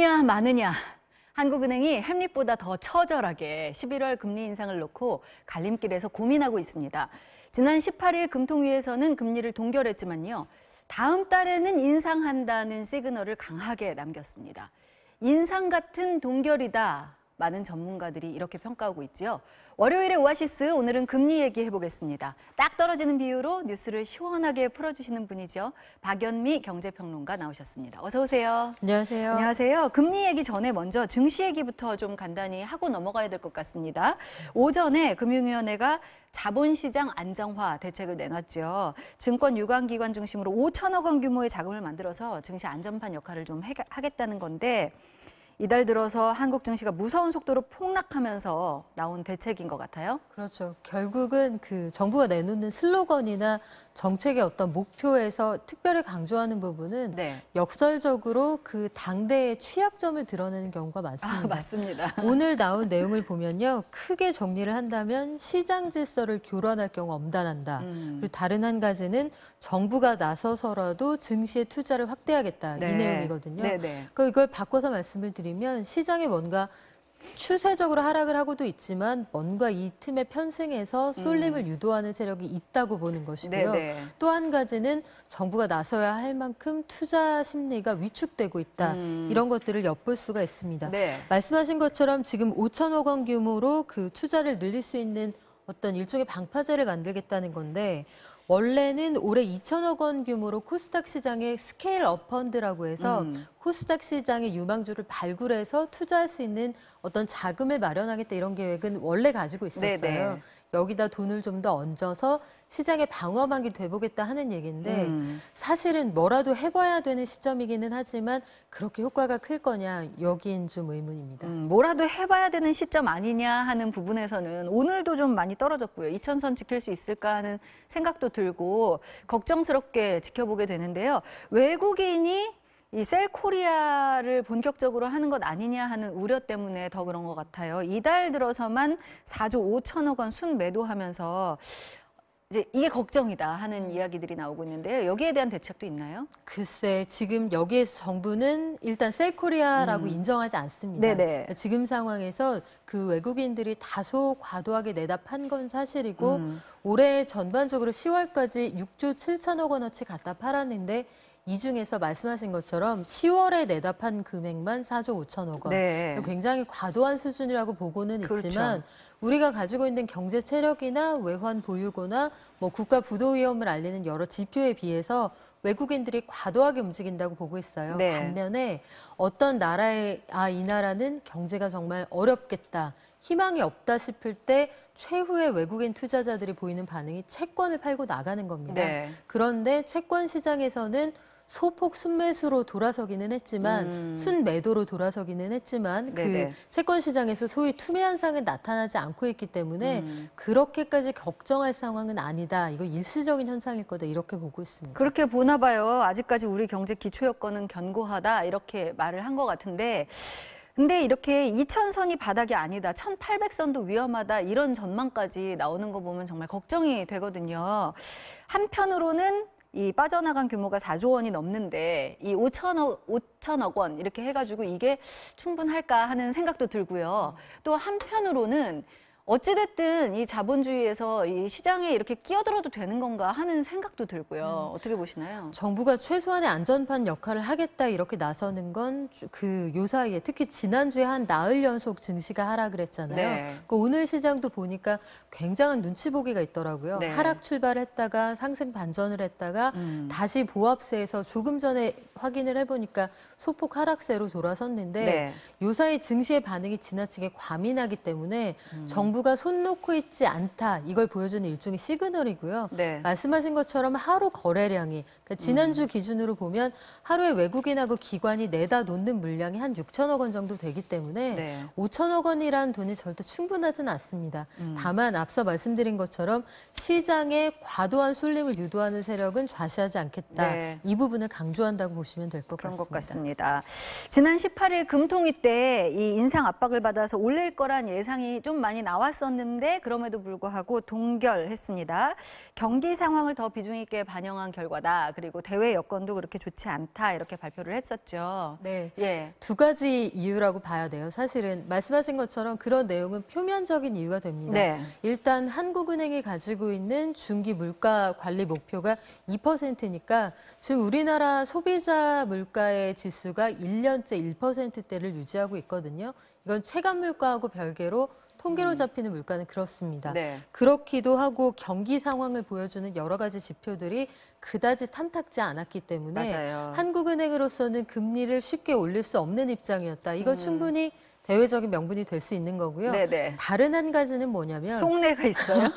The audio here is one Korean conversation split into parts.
적느냐 마느냐. 한국은행이 햄릿보다 더 처절하게 11월 금리 인상을 놓고 갈림길에서 고민하고 있습니다. 지난 18일 금통위에서는 금리를 동결했지만요. 다음 달에는 인상한다는 시그널을 강하게 남겼습니다. 인상 같은 동결이다. 많은 전문가들이 이렇게 평가하고 있지요. 월요일의 오아시스, 오늘은 금리 얘기해보겠습니다. 딱 떨어지는 비유로 뉴스를 시원하게 풀어주시는 분이죠. 박연미 경제평론가 나오셨습니다. 어서 오세요. 안녕하세요. 안녕하세요. 금리 얘기 전에 먼저 증시 얘기부터 좀 간단히 하고 넘어가야 될 것 같습니다. 오전에 금융위원회가 자본시장 안정화 대책을 내놨죠. 증권 유관기관 중심으로 5천억 원 규모의 자금을 만들어서 증시 안전판 역할을 좀 하겠다는 건데, 이달 들어서 한국 증시가 무서운 속도로 폭락하면서 나온 대책인 것 같아요. 그렇죠. 결국은 그 정부가 내놓는 슬로건이나 정책의 어떤 목표에서 특별히 강조하는 부분은 역설적으로 그 당대의 취약점을 드러내는 경우가 많습니다. 맞습니다. 오늘 나온 내용을 보면요. 크게 정리를 한다면 시장 질서를 교란할 경우 엄단한다. 그리고 다른 한 가지는 정부가 나서서라도 증시의 투자를 확대하겠다. 이 내용이거든요. 그러니까 이걸 바꿔서 말씀을 드리면 시장에 뭔가 추세적으로 하락을 하고도 있지만 뭔가 이 틈에 편승해서 쏠림을 유도하는 세력이 있다고 보는 것이고요. 또 한 가지는 정부가 나서야 할 만큼 투자 심리가 위축되고 있다. 이런 것들을 엿볼 수가 있습니다. 말씀하신 것처럼 지금 5천억 원 규모로 그 투자를 늘릴 수 있는 어떤 일종의 방파제를 만들겠다는 건데, 원래는 올해 2천억 원 규모로 코스닥 시장의 스케일업 펀드라고 해서 코스닥 시장의 유망주를 발굴해서 투자할 수 있는 어떤 자금을 마련하겠다, 이런 계획은 원래 가지고 있었어요. 여기다 돈을 좀 더 얹어서 시장의 방어막이 돼보겠다 하는 얘기인데, 사실은 뭐라도 해봐야 되는 시점이기는 하지만 그렇게 효과가 클 거냐, 여긴 좀 의문입니다. 뭐라도 해봐야 되는 시점 아니냐 하는 부분에서는 오늘도 좀 많이 떨어졌고요. 2,000선 지킬 수 있을까 하는 생각도 들고 걱정스럽게 지켜보게 되는데요. 외국인이 이 셀코리아를 본격적으로 하는 것 아니냐 하는 우려 때문에 더 그런 것 같아요. 이달 들어서만 4조 5천억 원 순매도하면서 이제 이게 걱정이다 하는 이야기들이 나오고 있는데요. 여기에 대한 대책도 있나요? 글쎄, 지금 여기에서 정부는 일단 셀코리아라고 인정하지 않습니다. 지금 상황에서 그 외국인들이 다소 과도하게 내답한 건 사실이고, 올해 전반적으로 10월까지 6조 7천억 원어치 갖다 팔았는데, 이 중에서 말씀하신 것처럼 10월에 내답한 금액만 4조 5천억 원. 굉장히 과도한 수준이라고 보고는 있지만, 우리가 가지고 있는 경제 체력이나 외환 보유고나 뭐 국가 부도 위험을 알리는 여러 지표에 비해서 외국인들이 과도하게 움직인다고 보고 있어요. 반면에 어떤 나라의 이 나라는 경제가 정말 어렵겠다, 희망이 없다 싶을 때 최후의 외국인 투자자들이 보이는 반응이 채권을 팔고 나가는 겁니다. 그런데 채권 시장에서는 소폭 순매수로 돌아서기는 했지만, 순매도로 돌아서기는 했지만, 그 채권 시장에서 소위 투매 현상은 나타나지 않고 있기 때문에 그렇게까지 걱정할 상황은 아니다. 이거 일시적인 현상일 거다, 이렇게 보고 있습니다. 그렇게 보나 봐요. 아직까지 우리 경제 기초 여건은 견고하다, 이렇게 말을 한 것 같은데, 근데 이렇게 2,000선이 바닥이 아니다, 1,800선도 위험하다, 이런 전망까지 나오는 거 보면 정말 걱정이 되거든요. 한편으로는 이 빠져나간 규모가 4조 원이 넘는데 이 5천억 원 이렇게 해가지고 이게 충분할까 하는 생각도 들고요. 또 한편으로는 어찌됐든 이 자본주의에서 이 시장에 이렇게 끼어들어도 되는 건가 하는 생각도 들고요. 어떻게 보시나요? 정부가 최소한의 안전판 역할을 하겠다, 이렇게 나서는 건 그 요 사이에, 특히 지난주에 한 나흘 연속 증시가 하락을 했잖아요. 그 오늘 시장도 보니까 굉장한 눈치 보기가 있더라고요. 하락 출발했다가 상승 반전을 했다가 다시 보합세에서 조금 전에 확인을 해보니까 소폭 하락세로 돌아섰는데, 요 사이 증시의 반응이 지나치게 과민하기 때문에 정부가 손 놓고 있지 않다, 이걸 보여주는 일종의 시그널이고요. 말씀하신 것처럼 하루 거래량이, 그러니까 지난주 기준으로 보면 하루에 외국인하고 기관이 내다 놓는 물량이 한 6천억 원 정도 되기 때문에 5천억 원이란 돈이 절대 충분하지는 않습니다. 다만 앞서 말씀드린 것처럼 시장에 과도한 쏠림을 유도하는 세력은 좌시하지 않겠다. 이 부분을 강조한다고 보시면 될 것 같습니다. 그런 것 같습니다. 지난 18일 금통위 때 이 인상 압박을 받아서 올릴 거란 예상이 좀 많이 나왔 나왔었는데 그럼에도 불구하고 동결했습니다. 경기 상황을 더 비중 있게 반영한 결과다. 그리고 대회 여건도 그렇게 좋지 않다. 이렇게 발표를 했었죠. 네, 예. 두 가지 이유라고 봐야 돼요. 사실은 말씀하신 것처럼 그런 내용은 표면적인 이유가 됩니다. 네. 일단 한국은행이 가지고 있는 중기 물가 관리 목표가 2%니까 지금 우리나라 소비자 물가의 지수가 1년째 1%대를 유지하고 있거든요. 이건 체감 물가하고 별개로 통계로 잡히는 물가는 그렇습니다. 네. 그렇기도 하고 경기 상황을 보여주는 여러 가지 지표들이 그다지 탐탁지 않았기 때문에 맞아요. 한국은행으로서는 금리를 쉽게 올릴 수 없는 입장이었다. 이거 충분히 대외적인 명분이 될 수 있는 거고요. 네네. 다른 한 가지는 뭐냐면 속내가 있어요.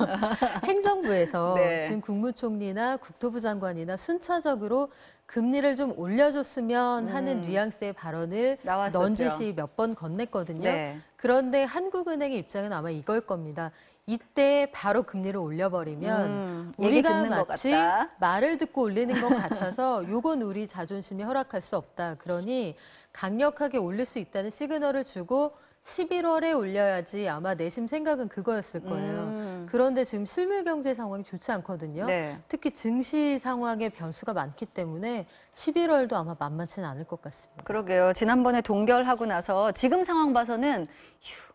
행정부에서 네. 지금 국무총리나 국토부 장관이나 순차적으로 금리를 좀 올려줬으면 하는 뉘앙스의 발언을 나왔었죠. 넌지시 몇 번 건넸거든요. 네. 그런데 한국은행의 입장은 아마 이걸 겁니다. 이때 바로 금리를 올려버리면 얘기 우리가 듣는 것 마치 같다. 말을 듣고 올리는 것 같아서 요건 우리 자존심이 허락할 수 없다. 그러니 강력하게 올릴 수 있다는 시그널을 주고 11월에 올려야지 아마 내심 생각은 그거였을 거예요. 그런데 지금 실물 경제 상황이 좋지 않거든요. 네. 특히 증시 상황에 변수가 많기 때문에 11월도 아마 만만치는 않을 것 같습니다. 그러게요. 지난번에 동결하고 나서 지금 상황 봐서는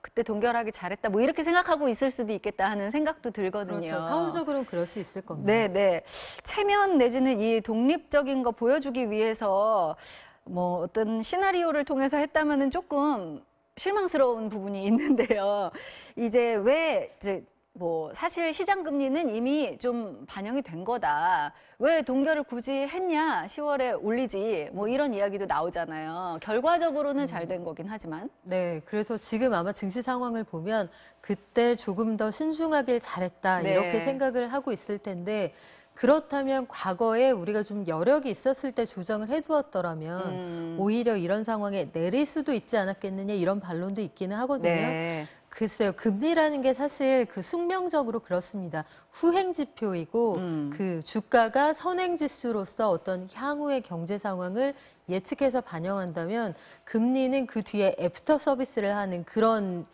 그때 동결하기 잘했다. 뭐 이렇게 생각하고 있을 수도 있겠다 하는 생각도 들거든요. 그렇죠. 사후적으로는 그럴 수 있을 겁니다. 네, 네. 체면 내지는 이 독립적인 거 보여주기 위해서 뭐 어떤 시나리오를 통해서 했다면은 조금 실망스러운 부분이 있는데요. 이제 뭐 사실 시장 금리는 이미 좀 반영이 된 거다. 왜 동결을 굳이 했냐? 10월에 올리지. 뭐 이런 이야기도 나오잖아요. 결과적으로는 잘 된 거긴 하지만. 네, 그래서 지금 아마 증시 상황을 보면 그때 조금 더 신중하길 잘했다 네. 이렇게 생각을 하고 있을 텐데 그렇다면 과거에 우리가 좀 여력이 있었을 때 조정을 해두었더라면 오히려 이런 상황에 내릴 수도 있지 않았겠느냐 이런 반론도 있기는 하거든요. 네. 글쎄요, 금리라는 게 사실 그 숙명적으로 그렇습니다. 후행 지표이고 그 주가가 선행 지수로서 어떤 향후의 경제 상황을 예측해서 반영한다면 금리는 그 뒤에 애프터 서비스를 하는 그런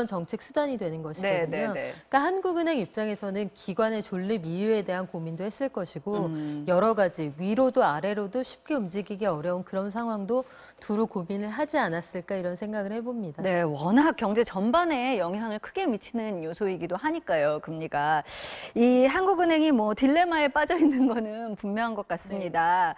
정책 수단이 되는 것이거든요. 네. 그러니까 한국은행 입장에서는 기관의 존립 이유에 대한 고민도 했을 것이고 여러 가지 위로도 아래로도 쉽게 움직이기 어려운 그런 상황도 두루 고민을 하지 않았을까 이런 생각을 해봅니다. 네, 워낙 경제 전반에 영향을 크게 미치는 요소이기도 하니까요, 금리가. 이 한국은행이 뭐 딜레마에 빠져 있는 거는 분명한 것 같습니다.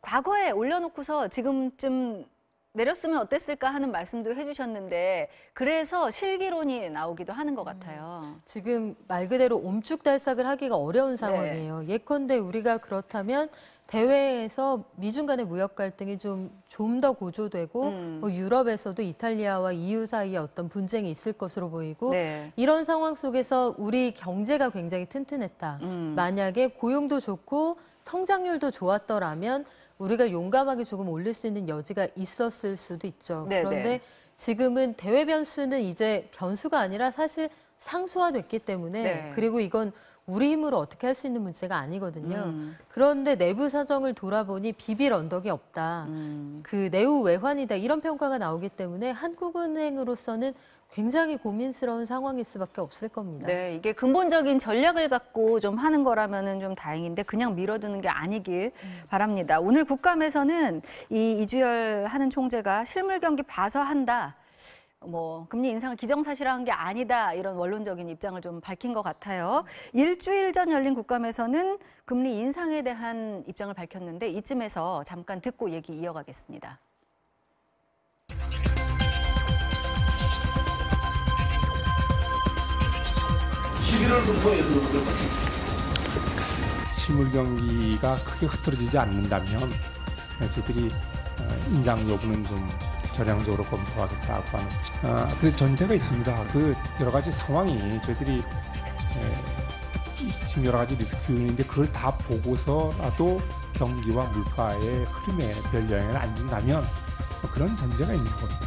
과거에 올려놓고서 지금쯤 내렸으면 어땠을까 하는 말씀도 해주셨는데 그래서 실기론이 나오기도 하는 것 같아요. 지금 말 그대로 옴쭉달싹을 하기가 어려운 상황이에요. 예컨대 우리가 그렇다면 대외에서 미중 간의 무역 갈등이 좀 더 고조되고 뭐 유럽에서도 이탈리아와 EU 사이에 어떤 분쟁이 있을 것으로 보이고 네. 이런 상황 속에서 우리 경제가 굉장히 튼튼했다. 만약에 고용도 좋고 성장률도 좋았더라면 우리가 용감하게 조금 올릴 수 있는 여지가 있었을 수도 있죠. 네네. 그런데 지금은 대외 변수는 이제 변수가 아니라 사실 상수화됐기 때문에 네. 그리고 이건 우리 힘으로 어떻게 할 수 있는 문제가 아니거든요. 그런데 내부 사정을 돌아보니 비빌 언덕이 없다. 그 내후 외환이다. 이런 평가가 나오기 때문에 한국은행으로서는 굉장히 고민스러운 상황일 수밖에 없을 겁니다. 네, 이게 근본적인 전략을 갖고 좀 하는 거라면은 좀 다행인데 그냥 밀어두는 게 아니길 바랍니다. 오늘 국감에서는 이 이주열 하는 총재가 실물 경기 봐서 한다. 뭐 금리 인상을 기정사실화한 게 아니다 이런 원론적인 입장을 좀 밝힌 것 같아요. 일주일 전 열린 국감에서는 금리 인상에 대한 입장을 밝혔는데 이쯤에서 잠깐 듣고 얘기 이어가겠습니다. 11월부터 예상을 들어봤습니다. 실물 경기가 크게 흐트러지지 않는다면 저희들이 인상 여부는 좀 전향적으로 검토하겠다고 하는 그 전제가 있습니다. 그 여러 가지 상황이 저희들이 지금 여러 가지 리스크 요인인데 그걸 다 보고서라도 경기와 물가의 흐름에 별 영향을 안 준다면 그런 전제가 있는 겁니다.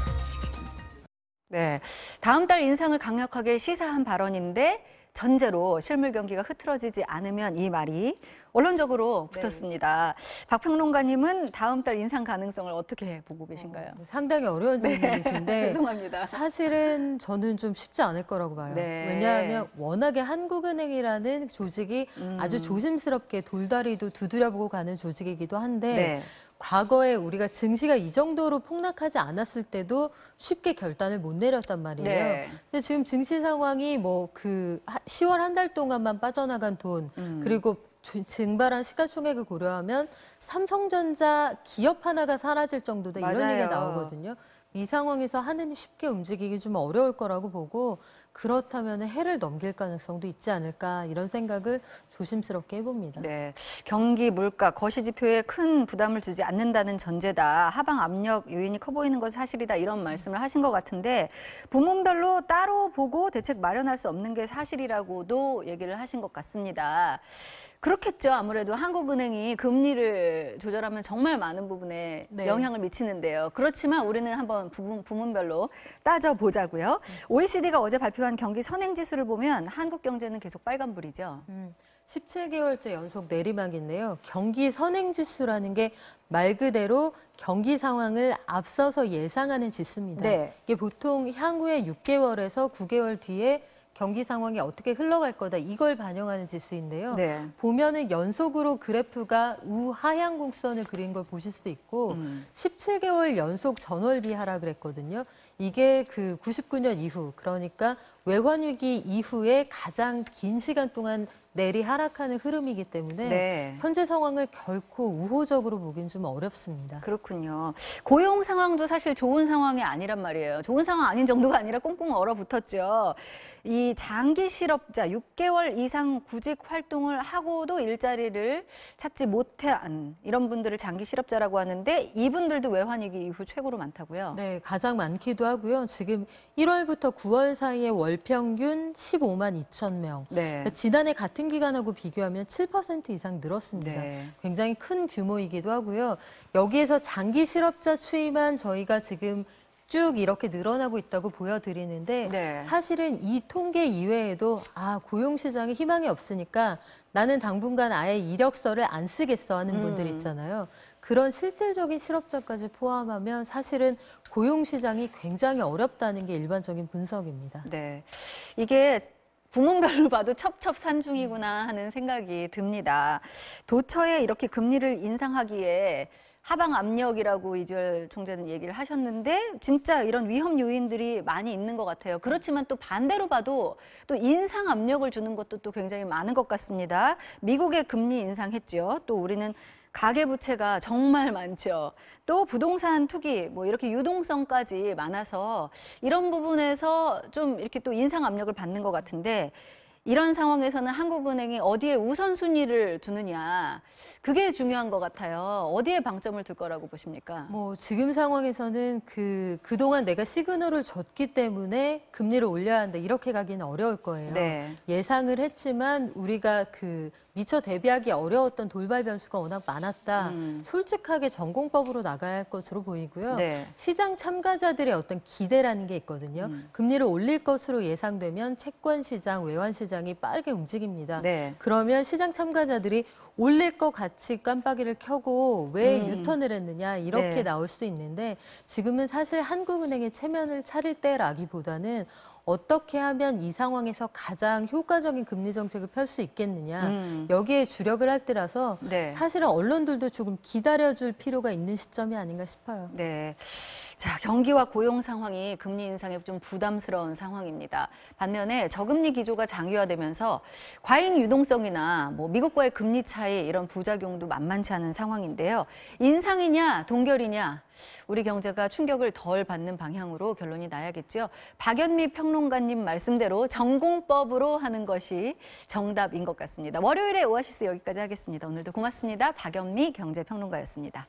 네, 다음 달 인상을 강력하게 시사한 발언인데 전제로 실물 경기가 흐트러지지 않으면 이 말이 원론적으로 붙었습니다. 박 평론가님은 다음 달 인상 가능성을 어떻게 보고 계신가요? 상당히 어려운 질문이신데 죄송합니다. 사실은 저는 좀 쉽지 않을 거라고 봐요. 네. 왜냐하면 워낙에 한국은행이라는 조직이 아주 조심스럽게 돌다리도 두드려보고 가는 조직이기도 한데 네. 과거에 우리가 증시가 이 정도로 폭락하지 않았을 때도 쉽게 결단을 못 내렸단 말이에요. 네. 근데 지금 증시 상황이 뭐 그 10월 한 달 동안만 빠져나간 돈 그리고 증발한 시가총액을 고려하면 삼성전자 기업 하나가 사라질 정도다 이런 맞아요. 얘기가 나오거든요. 이 상황에서 하늘이 쉽게 움직이기 좀 어려울 거라고 보고 그렇다면 해를 넘길 가능성도 있지 않을까 이런 생각을 조심스럽게 해봅니다. 네, 경기, 물가, 거시지표에 큰 부담을 주지 않는다는 전제다. 하방 압력 요인이 커 보이는 것이 사실이다. 이런 말씀을 하신 것 같은데 부문별로 따로 보고 대책 마련할 수 없는 게 사실이라고도 얘기를 하신 것 같습니다. 그렇겠죠. 아무래도 한국은행이 금리를 조절하면 정말 많은 부분에 네. 영향을 미치는데요. 그렇지만 우리는 한번 부문별로 따져보자고요. OECD가 어제 발표한 경기 선행지수를 보면 한국 경제는 계속 빨간불이죠. 17개월째 연속 내리막인데요. 경기 선행지수라는 게 말 그대로 경기 상황을 앞서서 예상하는 지수입니다. 네. 이게 보통 향후에 6개월에서 9개월 뒤에 경기 상황이 어떻게 흘러갈 거다 이걸 반영하는 지수인데요. 네. 보면은 연속으로 그래프가 우하향 곡선을 그린 걸 보실 수 있고 17개월 연속 전월비 하락을 했거든요. 이게 그 99년 이후 그러니까 외환위기 이후에 가장 긴 시간 동안 내리 하락하는 흐름이기 때문에 네. 현재 상황을 결코 우호적으로 보긴 좀 어렵습니다. 그렇군요. 고용 상황도 사실 좋은 상황이 아니란 말이에요. 좋은 상황 아닌 정도가 아니라 꽁꽁 얼어붙었죠. 이 장기 실업자 6개월 이상 구직 활동을 하고도 일자리를 찾지 못한 이런 분들을 장기 실업자라고 하는데 이분들도 외환위기 이후 최고로 많다고요? 네, 가장 많기도 하고요. 지금 1월부터 9월 사이에 월 평균 15만 2천 명. 네. 그러니까 지난해 같은 기간하고 비교하면 7% 이상 늘었습니다. 네. 굉장히 큰 규모이기도 하고요. 여기에서 장기 실업자 추이만 저희가 지금 쭉 이렇게 늘어나고 있다고 보여드리는데 네. 사실은 이 통계 이외에도 고용시장에 희망이 없으니까 나는 당분간 아예 이력서를 안 쓰겠어 하는 분들 있잖아요. 그런 실질적인 실업자까지 포함하면 사실은 고용시장이 굉장히 어렵다는 게 일반적인 분석입니다. 네. 이게 부문별로 봐도 첩첩산중이구나 하는 생각이 듭니다. 도처에 이렇게 금리를 인상하기에 하방 압력이라고 이주열 총재는 얘기를 하셨는데 진짜 이런 위험 요인들이 많이 있는 것 같아요. 그렇지만 또 반대로 봐도 또 인상 압력을 주는 것도 또 굉장히 많은 것 같습니다. 미국의 금리 인상했죠. 또 우리는 가계부채가 정말 많죠. 또 부동산 투기, 뭐 이렇게 유동성까지 많아서 이런 부분에서 좀 이렇게 또 인상 압력을 받는 것 같은데 이런 상황에서는 한국은행이 어디에 우선순위를 두느냐 그게 중요한 것 같아요. 어디에 방점을 둘 거라고 보십니까? 뭐 지금 상황에서는 그동안 내가 시그널을 줬기 때문에 금리를 올려야 한다 이렇게 가기는 어려울 거예요. 네. 예상을 했지만 우리가 미처 대비하기 어려웠던 돌발 변수가 워낙 많았다. 솔직하게 전공법으로 나가야 할 것으로 보이고요. 네. 시장 참가자들의 어떤 기대라는 게 있거든요. 금리를 올릴 것으로 예상되면 채권 시장, 외환 시장이 빠르게 움직입니다. 네. 그러면 시장 참가자들이 올릴 것 같이 깜빡이를 켜고 왜 유턴을 했느냐 이렇게 네. 나올 수 있는데 지금은 사실 한국은행의 체면을 차릴 때라기보다는 어떻게 하면 이 상황에서 가장 효과적인 금리 정책을 펼 수 있겠느냐 여기에 주력을 할 때라서 네. 사실은 언론들도 조금 기다려줄 필요가 있는 시점이 아닌가 싶어요. 네. 자, 경기와 고용 상황이 금리 인상에 좀 부담스러운 상황입니다. 반면에 저금리 기조가 장기화되면서 과잉 유동성이나 뭐 미국과의 금리 차이 이런 부작용도 만만치 않은 상황인데요. 인상이냐 동결이냐 우리 경제가 충격을 덜 받는 방향으로 결론이 나야겠죠. 박연미 평론가님 말씀대로 전공법으로 하는 것이 정답인 것 같습니다. 월요일에 오아시스 여기까지 하겠습니다. 오늘도 고맙습니다. 박연미 경제평론가였습니다.